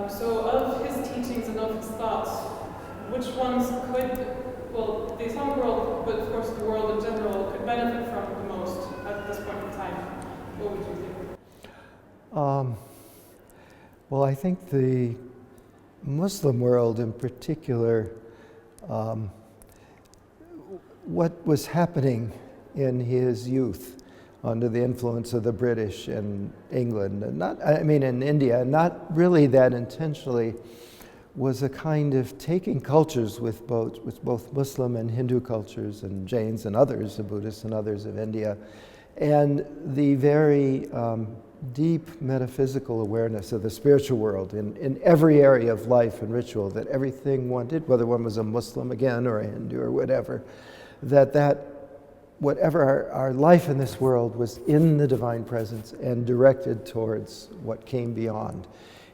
So of his teachings and of his thoughts, which ones could, well, the Islamic world, but of course the world in general, could benefit from the most at this point in time? What would you think? Well, I think the Muslim world in particular, what was happening in his youth under the influence of the British in England, and in India, not really that intentionally, was a kind of taking cultures with both Muslim and Hindu cultures and Jains and others, the Buddhists and others of India, and the very deep metaphysical awareness of the spiritual world in every area of life and ritual, that everything one did, whether one was a Muslim again or a Hindu or whatever, that whatever our life in this world was in the divine presence and directed towards what came beyond.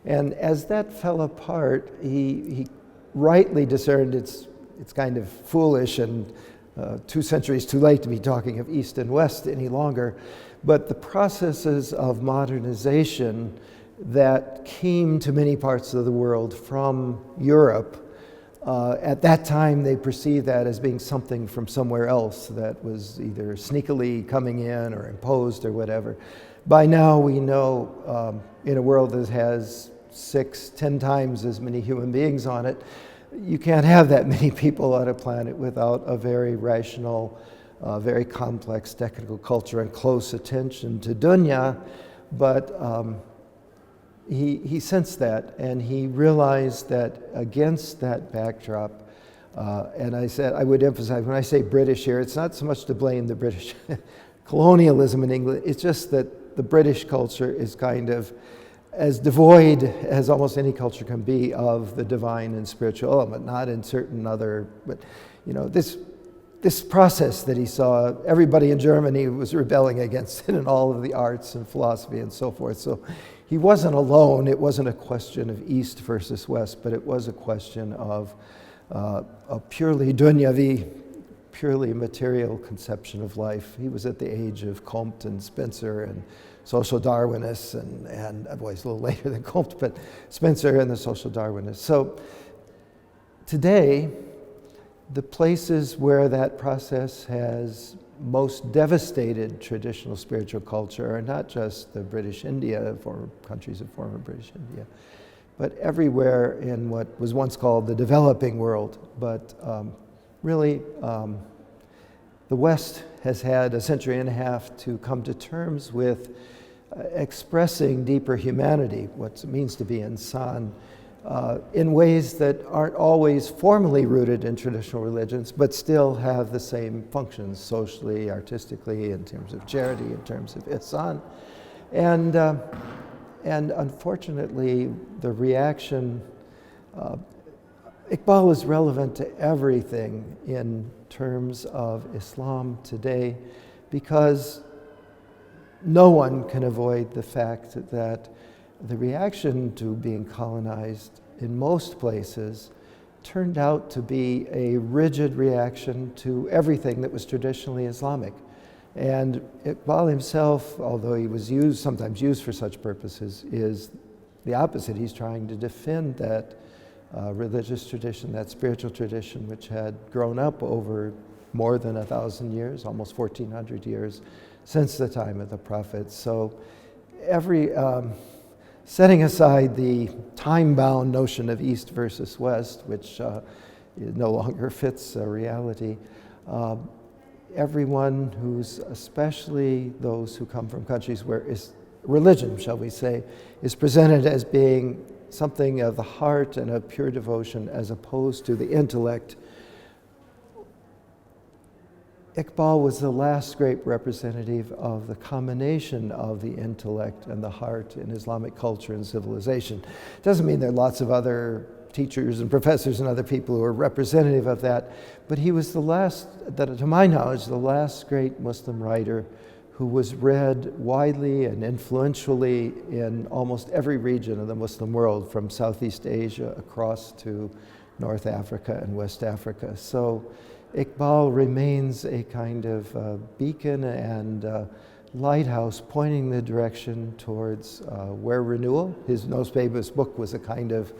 And as that fell apart, he rightly discerned it's kind of foolish and 2 centuries too late to be talking of East and West any longer, but the processes of modernization that came to many parts of the world from Europe, at that time they perceived that as being something from somewhere else that was either sneakily coming in or imposed or whatever. By now we know in a world that has 6-10 times as many human beings on it, you can't have that many people on a planet without a very rational, very complex technical culture and close attention to dunya. But he sensed that, and he realized that against that backdrop, and I would emphasize, when I say British here, it's not so much to blame the British colonialism in England, it's just that the British culture is kind of as devoid as almost any culture can be of the divine and spiritual element, not in certain other, but this process that he saw, everybody in Germany was rebelling against it in all of the arts and philosophy and so forth. So he wasn't alone. It wasn't a question of East versus West, but it was a question of a purely dunyavi, purely material conception of life. He was at the age of Comte and Spencer and social Darwinists, and well, he's a little later than Comte, but Spencer and the social Darwinists. So today, the places where that process has most devastated traditional spiritual culture are not just the British India, former countries of former British India, but everywhere in what was once called the developing world. But really, the West has had a century and a half to come to terms with expressing deeper humanity, what it means to be insan, in ways that aren't always formally rooted in traditional religions, but still have the same functions socially, artistically, in terms of charity, in terms of ihsan. And unfortunately, the reaction, Iqbal is relevant to everything in terms of Islam today, because no one can avoid the fact that the reaction to being colonized in most places turned out to be a rigid reaction to everything that was traditionally Islamic. And Iqbal himself, although he was sometimes used for such purposes, is the opposite. He's trying to defend that religious tradition, that spiritual tradition, which had grown up over more than 1,000 years, almost 1,400 years, since the time of the Prophet. So setting aside the time-bound notion of East versus West, which no longer fits reality, everyone who's, especially those who come from countries where religion, shall we say, is presented as being something of the heart and of pure devotion as opposed to the intellect. Iqbal was the last great representative of the combination of the intellect and the heart in Islamic culture and civilization. Doesn't mean there are lots of other teachers and professors and other people who are representative of that, but he was the last, to my knowledge, the last great Muslim writer who was read widely and influentially in almost every region of the Muslim world, from Southeast Asia across to North Africa and West Africa. So Iqbal remains a kind of beacon and lighthouse pointing the direction towards where renewal, his most famous book was a kind of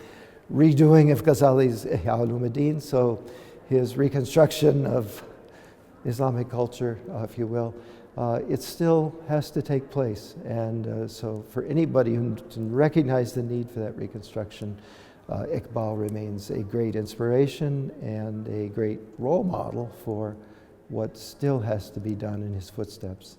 redoing of Ghazali's Ihya Ulumuddin, so his reconstruction of Islamic culture, if you will, it still has to take place. And so for anybody who can recognize the need for that reconstruction, Iqbal remains a great inspiration and a great role model for what still has to be done in his footsteps.